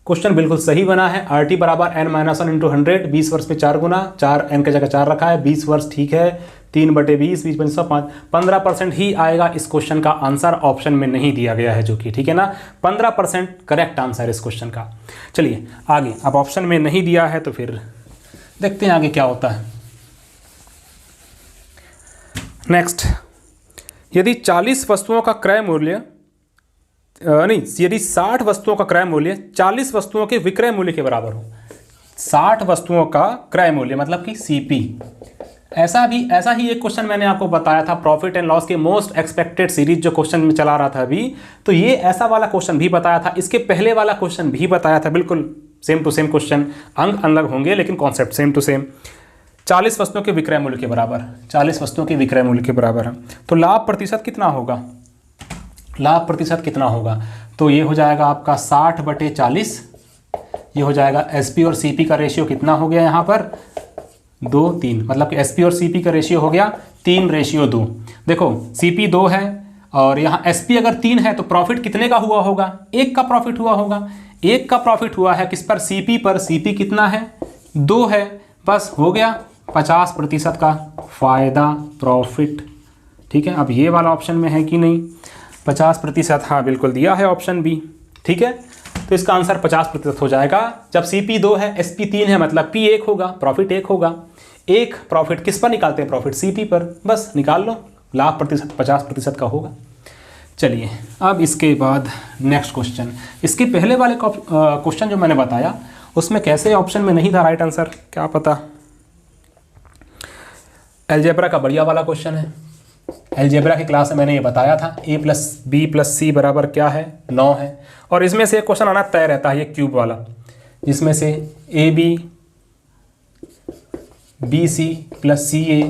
क्वेश्चन बिल्कुल सही बना है। RT बराबर n-1 इंटू 100, 20 वर्ष पे 4 गुना, 4 n की जगह 4 रखा है, 20 वर्ष ठीक है, 3/20, 20 5 15% ही आएगा इस क्वेश्चन का आंसर, ऑप्शन में नहीं दिया गया है, जो कि ठीक है ना, 15% करेक्ट आंसर इस क्वेश्चन का। चलिए आगे, अब ऑप्शन में नहीं दिया है तो फिर देखते हैं आगे क्या होता है। नेक्स्ट, यदि 40 वस्तुओं का क्रय मूल्य यदि 60 वस्तुओं का क्रय मूल्य 40 वस्तुओं के विक्रय मूल्य के बराबर हो, 60 वस्तुओं का क्रय मूल्य मतलब कि CP, ऐसा ही एक क्वेश्चन मैंने आपको बताया था प्रॉफिट एंड लॉस के मोस्ट एक्सपेक्टेड सीरीज जो क्वेश्चन में चला रहा था अभी, तो ये ऐसा वाला क्वेश्चन भी बताया था, इसके पहले वाला क्वेश्चन भी बताया था, बिल्कुल सेम टू सेम क्वेश्चन, अंक अलग होंगे लेकिन कॉन्सेप्ट सेम टू सेम। 40 वस्तुओं के विक्रय मूल्य के बराबर, 40 वस्तुओं के विक्रय मूल्य के बराबर है, तो लाभ प्रतिशत कितना होगा, लाभ प्रतिशत कितना होगा, तो ये हो जाएगा आपका 60/40, ये हो जाएगा SP और CP का रेशियो कितना हो गया यहाँ पर 2:3, मतलब कि SP और CP का रेशियो हो गया 3:2। देखो CP 2 है और यहाँ SP अगर 3 है तो प्रॉफिट कितने का हुआ होगा, 1 का प्रॉफिट हुआ होगा, 1 का प्रॉफिट हुआ है किस पर, CP पर, CP कितना है 2 है, बस हो गया 50% का फायदा प्रॉफिट। ठीक है, अब ये वाला ऑप्शन में है कि नहीं 50%, हाँ बिल्कुल दिया है ऑप्शन बी। ठीक है, तो इसका आंसर 50% हो जाएगा। जब CP 2 है SP 3 है मतलब P 1 होगा, प्रॉफिट 1 होगा। एक प्रॉफिट किस पर निकालते हैं, प्रॉफिट CP पर, बस निकाल लो, लाभ प्रतिशत 50% का होगा। चलिए अब इसके बाद नेक्स्ट क्वेश्चन, इसके पहले वाले क्वेश्चन जो मैंने बताया उसमें कैसे ऑप्शन में नहीं था राइट आंसर, क्या पता। अलजेब्रा का बढ़िया वाला क्वेश्चन है, अलजेब्रा की क्लास में मैंने ये बताया था a + b + c बराबर क्या है 9 है, और इसमें से एक क्वेश्चन आना तय रहता है ये क्यूब वाला, जिसमें से AB BC + CA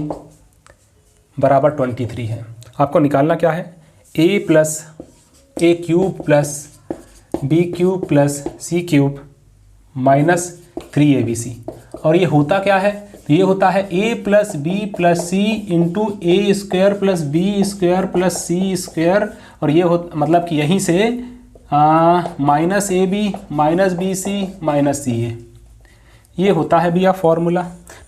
बराबर 23 है। आपको निकालना क्या है, a + a³ + b³ + c³ - 3abc, और ये होता क्या है, तो ये होता है a + b + c into a² + b² + c², और ये हो मतलब कि यहीं से -ab -bc -ca, ये होता है भैया फॉर्मूला।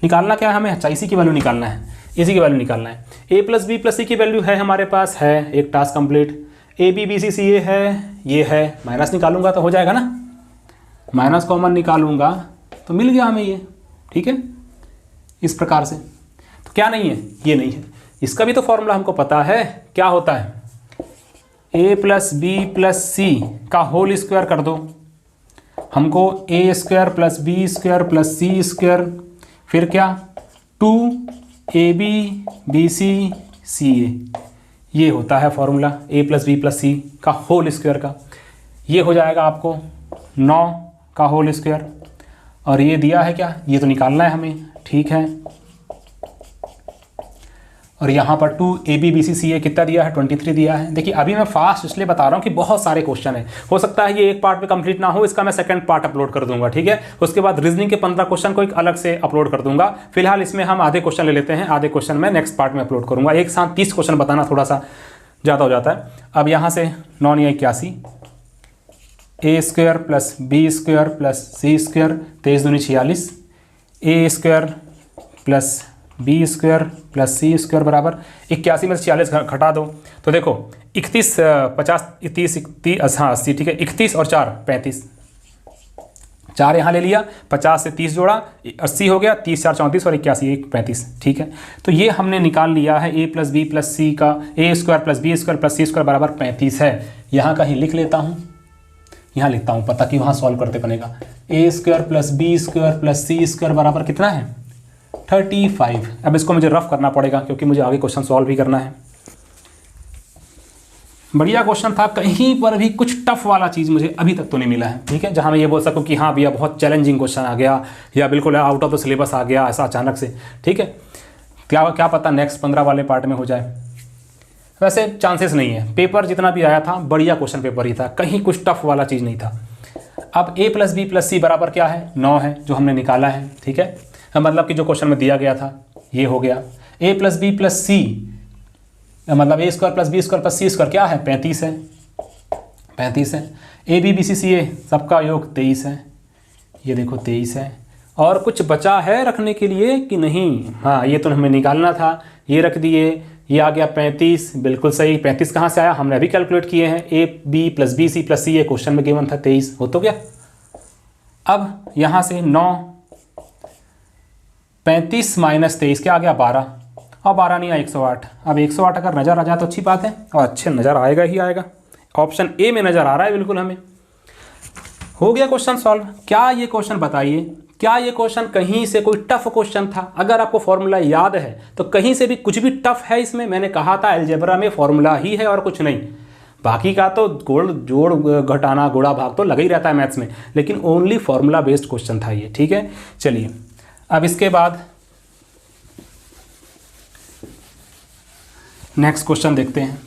निकालना क्या है हमें, अच्छा इसी की वैल्यू निकालना है, इसी की वैल्यू निकालना है। a + b + c की वैल्यू है हमारे पास, है एक task complete. ab bc ca है, ये है, माइनस निकालूंगा तो हो जाएगा ना, माइनस कॉमन निकालूंगा तो मिल गया हमें ये। ठीक है, इस प्रकार से, तो क्या नहीं है, ये नहीं है, इसका भी तो फॉर्मूला हमको पता है, क्या होता है a + b + c का होल स्क्वायर कर दो, हमको a² + b² + c², फिर क्या 2ab bc ca, ये होता है फॉर्मूला a + b + c का होल स्क्वायर का, ये हो जाएगा आपको 9 का होल स्क्वायर, और ये दिया है क्या, ये तो निकालना है हमें। ठीक है, और यहाँ पर 2ab bc ca कितना दिया है 23 दिया है। देखिए अभी मैं फास्ट इसलिए बता रहा हूँ कि बहुत सारे क्वेश्चन है, हो सकता है ये एक पार्ट में कंप्लीट ना हो, इसका मैं सेकंड पार्ट अपलोड कर दूंगा। ठीक है, उसके बाद रीजनिंग के 15 क्वेश्चन को एक अलग से अपलोड कर दूंगा। फिलहाल इसमें हम आधे क्वेश्चन ले लेते हैं, आधे क्वेश्चन मैं नेक्स्ट पार्ट में अपलोड करूँगा। एक साथ 30 क्वेश्चन बताना थोड़ा सा ज़्यादा हो जाता है। अब यहाँ से 9 × 81 a² + b² + c², 23 दूनी 46, a² + b² + c² बराबर 81 में से 46 घटा दो, तो देखो 31 50 30 हाँ 80, ठीक है, 31 और 4 35, 4 यहाँ ले लिया, 50 से 30 जोड़ा 80 हो गया, 30 4 34 और 81 1 35। ठीक है, तो ये हमने निकाल लिया है a + b + c का a² + b² + c² बराबर 35 है। यहाँ कहीं लिख लेता हूँ, यहाँ लिखता हूँ पता कि वहाँ सॉल्व करते बनेगा, a² + b² + c² बराबर कितना है 35। अब इसको मुझे रफ करना पड़ेगा क्योंकि मुझे आगे क्वेश्चन सॉल्व भी करना है। बढ़िया क्वेश्चन था, कहीं पर भी कुछ टफ वाला चीज़ मुझे अभी तक तो नहीं मिला है। ठीक है, जहाँ मैं ये बोल सकूँ कि हाँ भैया बहुत चैलेंजिंग क्वेश्चन आ गया या बिल्कुल आउट ऑफ द सिलेबस आ गया ऐसा अचानक से। ठीक है, क्या पता नेक्स्ट 15 वाले पार्ट में हो जाए, वैसे चांसेस नहीं है। पेपर जितना भी आया था बढ़िया क्वेश्चन पेपर ही था, कहीं कुछ टफ वाला चीज़ नहीं था। अब a + b + c बराबर क्या है 9 है, जो हमने निकाला है। ठीक है, मतलब कि जो क्वेश्चन में दिया गया था ये हो गया। a + b + c मतलब a² + b² + c² क्या है 35 है, 35 है। ए बी बी सी सी ए सबका योग 23 है, ये देखो 23 है। और कुछ बचा है रखने के लिए कि नहीं? हाँ, ये तो हमें निकालना था, ये रख दिए, ये आ गया 35, बिल्कुल सही। 35 कहाँ से आया? हमने अभी कैलकुलेट किए हैं, A B plus B C plus C, ये क्वेश्चन में गिवन था 23, हो तो गया। अब यहाँ से 9, 35 माइनस 23 क्या आ गया? 12, और 12 नहीं आया 108। अब 108 अगर नज़र आ जाए तो अच्छी बात है, और अच्छे नज़र आएगा ही आएगा। ऑप्शन ए में नज़र आ रहा है बिल्कुल हमें। हो गया क्वेश्चन सॉल्व। क्या ये क्वेश्चन बताइए, क्या ये क्वेश्चन कहीं से कोई टफ क्वेश्चन था? अगर आपको फॉर्मूला याद है तो कहीं से भी कुछ भी टफ है इसमें? मैंने कहा था अलजेब्रा में फॉर्मूला ही है और कुछ नहीं, बाकी का तो जोड़ घटाना गुणा भाग तो लगा ही रहता है मैथ्स में, लेकिन ओनली फॉर्मूला बेस्ड क्वेश्चन था ये। ठीक है, चलिए अब इसके बाद नेक्स्ट क्वेश्चन देखते हैं।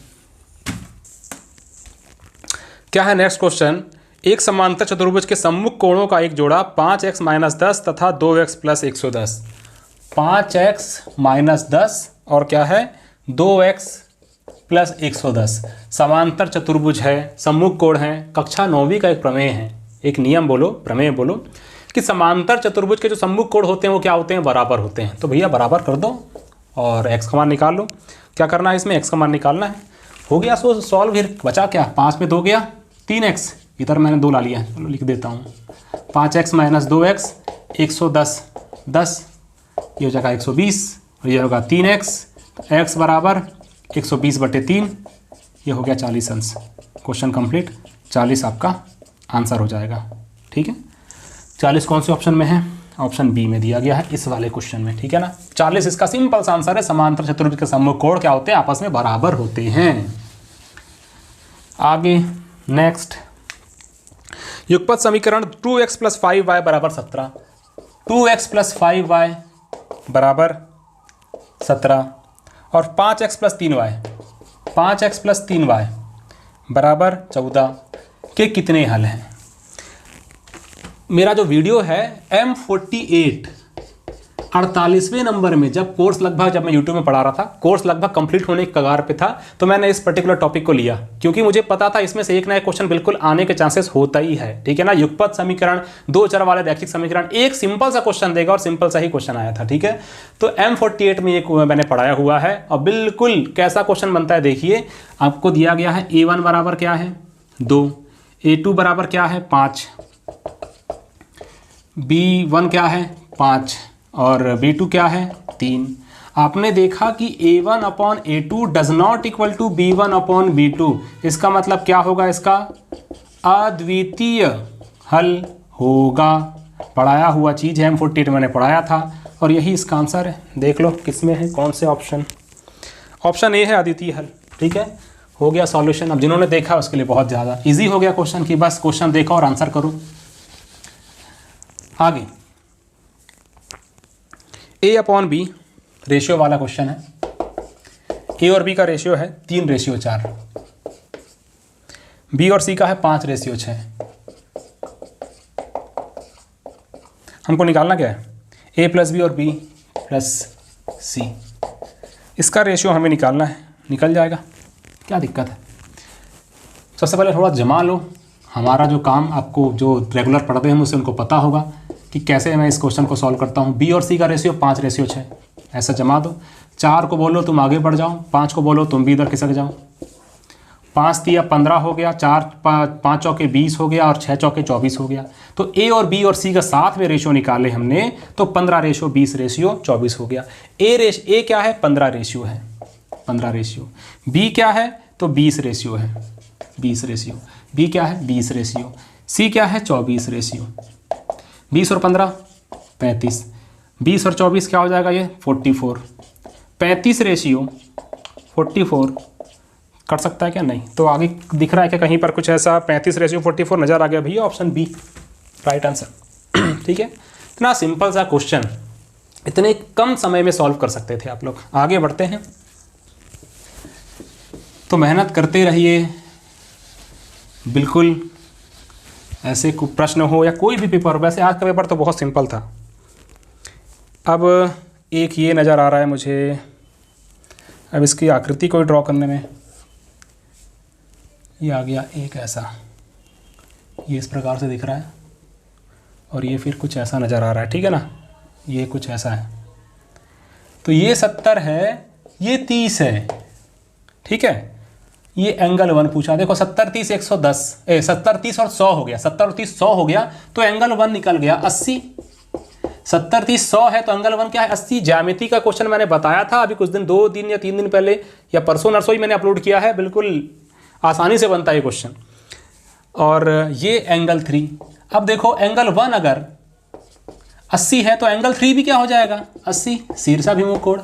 क्या है नेक्स्ट क्वेश्चन? एक समांतर चतुर्भुज के सम्मुख कोणों का एक जोड़ा 5x माइनस 10 तथा 2x प्लस 110। 5x माइनस 10 और क्या है? 2x प्लस 110 समांतर चतुर्भुज है, सम्मुख कोण है। कक्षा 9वीं का एक प्रमेय है, एक नियम बोलो, प्रमेय बोलो, कि समांतर चतुर्भुज के जो सम्मुख कोण होते हैं वो क्या होते हैं? बराबर होते हैं। तो भैया बराबर कर दो और x का मान निकाल लो। क्या करना है इसमें? x का मान निकालना है। हो गया सो सॉल्व। फिर बचा क्या? 5 में 2 गया 3x, इधर मैंने 2 ला लिया, चलो लिख देता हूँ। 5x माइनस 2x 110, 10 ये हो जाएगा 120, और ये होगा 3x, x बराबर 120/3, ये हो गया 40 अंश। Question complete. 40 आपका आंसर हो जाएगा। ठीक है, 40 कौन से ऑप्शन में है? ऑप्शन बी में दिया गया है इस वाले क्वेश्चन में। ठीक है ना, 40 इसका सिंपल सा आंसर है। समांतर चतुर्भुज के सम्मुख कोण क्या होते हैं? आपस में बराबर होते हैं। आगे नेक्स्ट, युगपत समीकरण 2x प्लस 5y बराबर 17। 2x प्लस 5y बराबर 17 और 5x plus 3y, 5x plus 3y बराबर 14 के कितने हल हैं? मेरा जो वीडियो है M48 48वें नंबर में, जब कोर्स लगभग, जब मैं यूट्यूब में पढ़ा रहा था, कोर्स लगभग कंप्लीट होने के कगार पे था, तो मैंने इस पर्टिकुलर टॉपिक को लिया क्योंकि मुझे पता था इसमें से एक नया क्वेश्चन बिल्कुल आने के चांसेस होता ही है। ठीक है ना, युगपत समीकरण, 2 चर वाले रैखिक समीकरण, एक सिंपल सा क्वेश्चन देगा और सिंपल सा ही क्वेश्चन आया था। ठीक है, तो M48 में ये मैंने पढ़ाया हुआ है और बिल्कुल कैसा क्वेश्चन बनता है देखिए। आपको दिया गया है A1 बराबर क्या है? 2, A2 बराबर क्या है? 5, B1 क्या है? 5 और B2 क्या है? 3। आपने देखा कि A1 upon A2 does not equal to B1 upon B2। इसका मतलब क्या होगा? इसका अद्वितीय हल होगा। पढ़ाया हुआ चीज़ है, M48 मैंने पढ़ाया था और यही इसका आंसर है। देख लो किसमें है, कौन से ऑप्शन? ऑप्शन ए है अद्वितीय हल। ठीक है, हो गया सॉल्यूशन। अब जिन्होंने देखा उसके लिए बहुत ज़्यादा ईजी हो गया क्वेश्चन कि बस क्वेश्चन देखो और आंसर करो। आगे A अपॉन बी रेशियो वाला क्वेश्चन है। A और B का रेशियो है 3:4, B और C का है 5:6। हमको निकालना क्या है? A प्लस बी और B प्लस C, इसका रेशियो हमें निकालना है। निकल जाएगा, क्या दिक्कत है? सबसे पहले थोड़ा जमा लो। हमारा जो काम आपको जो रेगुलर पढ़ते हैं मुझसे उनको पता होगा कि कैसे मैं इस क्वेश्चन को सॉल्व करता हूँ। B और C का रेशियो 5:6, ऐसा जमा दो। 4 को बोलो तुम आगे बढ़ जाओ, 5 को बोलो तुम भी इधर खिसक जाओ। 5 3 15 हो गया, 4 5 चौके 20 हो गया और 6 चौके 24 हो गया। तो A और B और C का साथ में रेशियो निकाले हमने तो 15:20:24 हो गया। A क्या है? 15 रेशियो है, 15 रेशियो। B क्या है? तो 20 रेशियो है, 20 रेशियो। B क्या है? 20 रेशियो। C क्या है? 24 रेशियो। 20 और 15 35, 20 और 24 क्या हो जाएगा? ये 44। 35 रेशियो 44 कर सकता है क्या? नहीं। तो आगे दिख रहा है कि कहीं पर कुछ ऐसा 35:44 नज़र आ गया भैया, ऑप्शन बी राइट आंसर। ठीक है, इतना सिंपल सा क्वेश्चन इतने कम समय में सॉल्व कर सकते थे आप लोग। आगे बढ़ते हैं, तो मेहनत करते रहिए। बिल्कुल ऐसे कोई प्रश्न हो या कोई भी पेपर हो, वैसे आज का पेपर तो बहुत सिंपल था। अब एक ये नज़र आ रहा है मुझे, अब इसकी आकृति को ड्रॉ करने में ये आ गया एक ऐसा, ये इस प्रकार से दिख रहा है, और ये फिर कुछ ऐसा नज़र आ रहा है, ठीक है ना, ये कुछ ऐसा है। तो ये 70 है, ये 30 है, ठीक है। ये एंगल 1 पूछा, देखो 70 30 110, 70 30 और 100 हो गया, 70 और 30 100 हो गया, तो एंगल 1 निकल गया 80। 70 30 100 है तो एंगल 1 क्या है 80। ज्यामिति का क्वेश्चन मैंने बताया था अभी कुछ दिन, 2 दिन या 3 दिन पहले, या परसों नरसों ही मैंने अपलोड किया है, बिल्कुल आसानी से बनता है ये क्वेश्चन। और ये एंगल 3। अब देखो एंगल 1 अगर 80 है तो एंगल 3 भी क्या हो जाएगा 80, शीर्षाभिमुख कोण।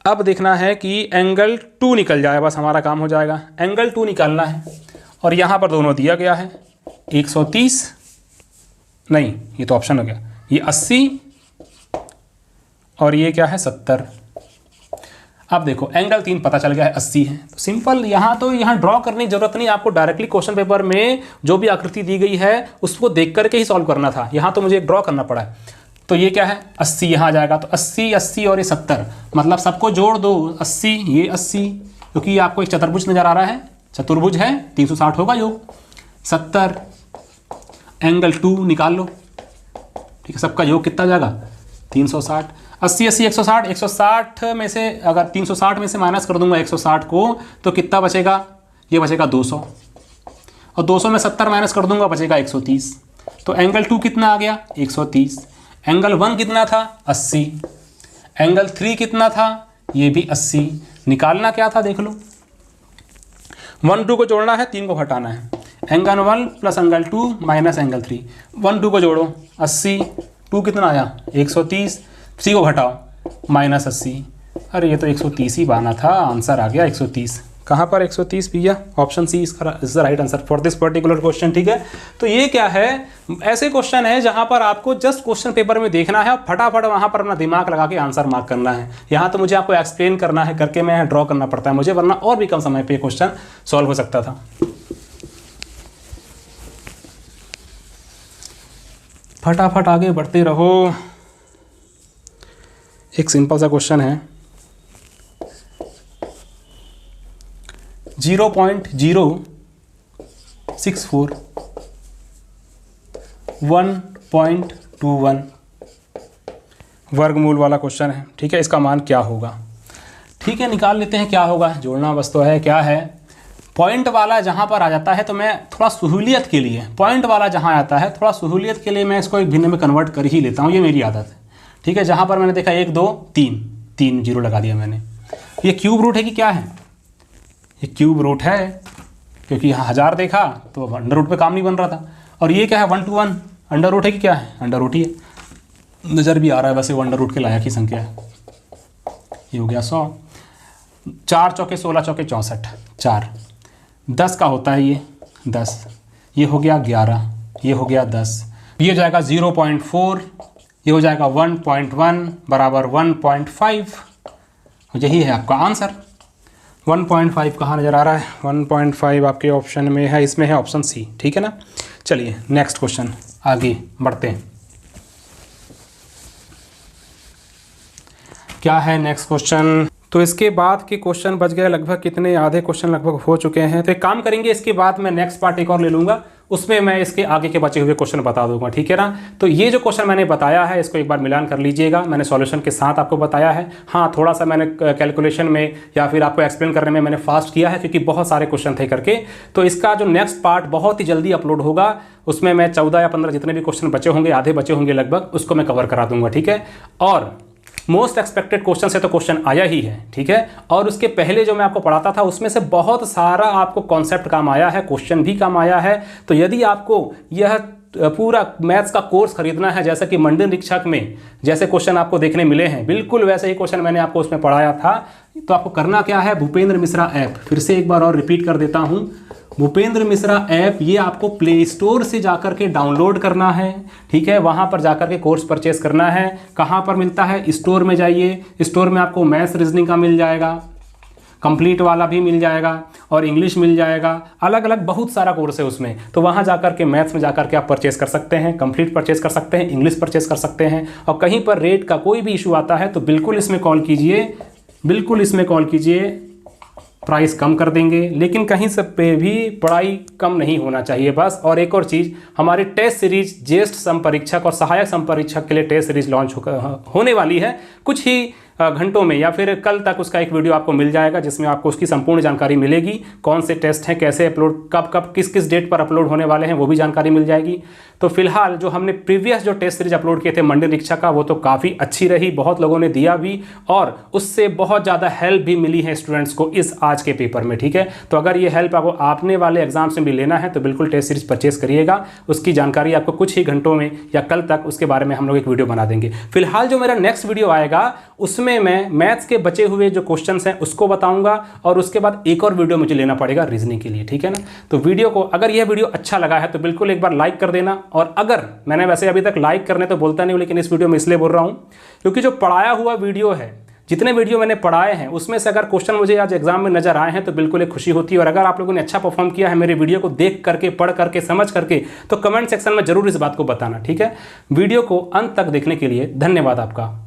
अब देखना है कि एंगल 2 निकल जाए, बस हमारा काम हो जाएगा। एंगल 2 निकालना है, और यहाँ पर दोनों दिया गया है, 130 नहीं, ये तो ऑप्शन हो गया, ये 80 और ये क्या है 70। अब देखो एंगल 3 पता चल गया है 80 है, तो सिंपल यहाँ ड्रॉ करने की जरूरत नहीं, आपको डायरेक्टली क्वेश्चन पेपर में जो भी आकृति दी गई है उसको देख करके ही सॉल्व करना था। यहाँ तो मुझे ड्रॉ करना पड़ा है। तो ये क्या है 80 यहाँ आ जाएगा, तो 80 80 और ये 70, मतलब सबको जोड़ दो 80 ये 80, क्योंकि आपको एक चतुर्भुज नजर आ रहा है, चतुर्भुज है 360 होगा योग, 70 एंगल 2 निकाल लो, ठीक है। सबका योग कितना जाएगा 360, 80 80 160, 160 में से अगर 360 में से माइनस कर दूंगा 160 को तो कितना बचेगा, ये बचेगा 200, और 200 में 70 माइनस कर दूंगा बचेगा 130। तो एंगल 2 कितना आ गया 130। एंगल 1 कितना था 80। एंगल 3 कितना था, ये भी 80। निकालना क्या था देख लो, 1 2 को जोड़ना है, 3 को घटाना है। Angle 1 plus angle 2 minus angle 3, 1 2 को जोड़ो 80, 2 कितना आया 130, 3 को घटाओ माइनस 80। अरे ये तो 130 ही बाना था, आंसर आ गया 130। कहाँ पर 130 भैया, option C is the right answer for this particular question, ठीक है। तो ये क्या है, ऐसे क्वेश्चन है जहाँ पर आपको जस्ट क्वेश्चन पेपर में देखना है और फटाफट वहाँ पर अपना दिमाग लगा के आंसर मार्क करना है। यहाँ तो मुझे आपको एक्सप्लेन करना है, करके मैं ड्रॉ करना पड़ता है मुझे, वरना और भी कम समय पे क्वेश्चन सॉल्व हो सकता था। फटाफट आगे बढ़ते रहो। एक सिंपल सा क्वेश्चन है, 0.064 1.21 वर्गमूल वाला क्वेश्चन है, ठीक है। इसका मान क्या होगा, ठीक है, निकाल लेते हैं क्या होगा, जोड़ना बस तो है। क्या है, पॉइंट वाला जहाँ पर आ जाता है तो मैं थोड़ा सहूलियत के लिए, पॉइंट वाला जहाँ आता है थोड़ा सहूलियत के लिए मैं इसको एक भिन्न में कन्वर्ट कर ही लेता हूँ, ये मेरी आदत है, ठीक है। जहाँ पर मैंने देखा 1 2 3 जीरो लगा दिया मैंने। ये क्यूब रूट है कि क्या है, ये क्यूब रूट है, क्योंकि यहाँ 1000 देखा तो अंडर रूट पे काम नहीं बन रहा था। और ये क्या है 1 to 1 अंडर रूट है कि क्या है, अंडर रूट ही है, नज़र भी आ रहा है वैसे वो अंडर रूट के लायक ही संख्या है। ये हो गया 100, 4 चौके 16 चौके 64, 4 10 का होता है ये 10, ये हो गया 11, ये हो गया 10, ये हो जाएगा 0.4, ये हो जाएगा 1.1 बराबर 1.5, यही है आपका आंसर। 1.5 कहाँ नज़र आ रहा है, 1.5 आपके ऑप्शन में है, इसमें है ऑप्शन सी, ठीक है ना। चलिए नेक्स्ट क्वेश्चन आगे बढ़ते हैं। क्या है नेक्स्ट क्वेश्चन, तो इसके बाद के क्वेश्चन बच गए लगभग कितने, आधे क्वेश्चन लगभग हो चुके हैं। तो एक काम करेंगे, इसके बाद मैं नेक्स्ट पार्ट एक और ले लूँगा, उसमें मैं इसके आगे के बचे हुए क्वेश्चन बता दूंगा, ठीक है ना। तो ये जो क्वेश्चन मैंने बताया है इसको एक बार मिलान कर लीजिएगा, मैंने सॉल्यूशन के साथ आपको बताया है। हाँ, थोड़ा सा मैंने कैलकुलेशन में या फिर आपको एक्सप्लेन करने में मैंने फास्ट किया है, क्योंकि बहुत सारे क्वेश्चन थे करके। तो इसका जो नेक्स्ट पार्ट बहुत ही जल्दी अपलोड होगा, उसमें मैं 14 या 15 जितने भी क्वेश्चन बचे होंगे, आधे बचे होंगे लगभग, उसको मैं कवर करा दूंगा, ठीक है। और मोस्ट एक्सपेक्टेड क्वेश्चन से तो क्वेश्चन आया ही है, ठीक है। और उसके पहले जो मैं आपको पढ़ाता था उसमें से बहुत सारा आपको कॉन्सेप्ट काम आया है, क्वेश्चन भी काम आया है। तो यदि आपको यह पूरा मैथ्स का कोर्स खरीदना है, जैसे कि मंडी निरीक्षक में जैसे क्वेश्चन आपको देखने मिले हैं, बिल्कुल वैसे ही क्वेश्चन मैंने आपको उसमें पढ़ाया था, तो आपको करना क्या है, भूपेंद्र मिश्रा ऐप, फिर से एक बार और रिपीट कर देता हूँ, भूपेंद्र मिश्रा ऐप, ये आपको प्ले स्टोर से जाकर के डाउनलोड करना है, ठीक है। वहाँ पर जाकर के कोर्स परचेस करना है। कहाँ पर मिलता है, स्टोर में जाइए, स्टोर में आपको मैथ्स रीजनिंग का मिल जाएगा, कंप्लीट वाला भी मिल जाएगा, और इंग्लिश मिल जाएगा, अलग अलग बहुत सारा कोर्स है उसमें। तो वहाँ जाकर के मैथ्स में जाकर के आप परचेस कर सकते हैं, कंप्लीट परचेस कर सकते हैं, इंग्लिश परचेस कर सकते हैं। और कहीं पर रेट का कोई भी इशू आता है तो बिल्कुल इसमें कॉल कीजिए, बिल्कुल इसमें कॉल कीजिए, प्राइस कम कर देंगे, लेकिन कहीं से पे भी पढ़ाई कम नहीं होना चाहिए बस। और एक और चीज़, हमारी टेस्ट सीरीज ज्येष्ठ संपरीक्षक और सहायक संपरीक्षक के लिए टेस्ट सीरीज लॉन्च होने वाली है कुछ ही घंटों में, या फिर कल तक उसका एक वीडियो आपको मिल जाएगा जिसमें आपको उसकी संपूर्ण जानकारी मिलेगी। कौन से टेस्ट हैं, कैसे अपलोड, कब कब किस किस डेट पर अपलोड होने वाले हैं, वो भी जानकारी मिल जाएगी। तो फिलहाल जो हमने प्रीवियस जो टेस्ट सीरीज अपलोड किए थे मंडी निरीक्षक का, वो तो काफ़ी अच्छी रही, बहुत लोगों ने दिया भी और उससे बहुत ज़्यादा हेल्प भी मिली है स्टूडेंट्स को इस आज के पेपर में। ठीक है, तो अगर ये हेल्प आपको आपने वाले एग्जाम्स में भी लेना है तो बिल्कुल टेस्ट सीरीज परचेस करिएगा। उसकी जानकारी आपको कुछ ही घंटों में या कल तक उसके बारे में हम लोग एक वीडियो बना देंगे। फिलहाल जो मेरा नेक्स्ट वीडियो आएगा उसमें मैं मैथ्स के बचे हुए जो क्वेश्चंस हैं उसको बताऊंगा, और उसके बाद एक और वीडियो मुझे लेना पड़ेगा रीजनिंग के लिए। ठीक है ना, तो वीडियो को, अगर यह वीडियो अच्छा लगा है तो बिल्कुल एक बार लाइक कर देना। और अगर मैंने वैसे अभी तक लाइक करने तो बोलता नहीं हूं, लेकिन इस वीडियो में इसलिए बोल रहा हूं क्योंकि जो पढ़ाया हुआ वीडियो है, जितने वीडियो मैंने पढ़ाए हैं उसमें से अगर क्वेश्चन मुझे आज एग्जाम में नजर आए हैं तो बिल्कुल एक खुशी होती है। और अगर आप लोगों ने अच्छा परफॉर्म किया है मेरे वीडियो को देख करके, पढ़ करके, समझ करके, तो कमेंट सेक्शन में जरूर इस बात को बताना। ठीक है, वीडियो को अंत तक देखने के लिए धन्यवाद आपका।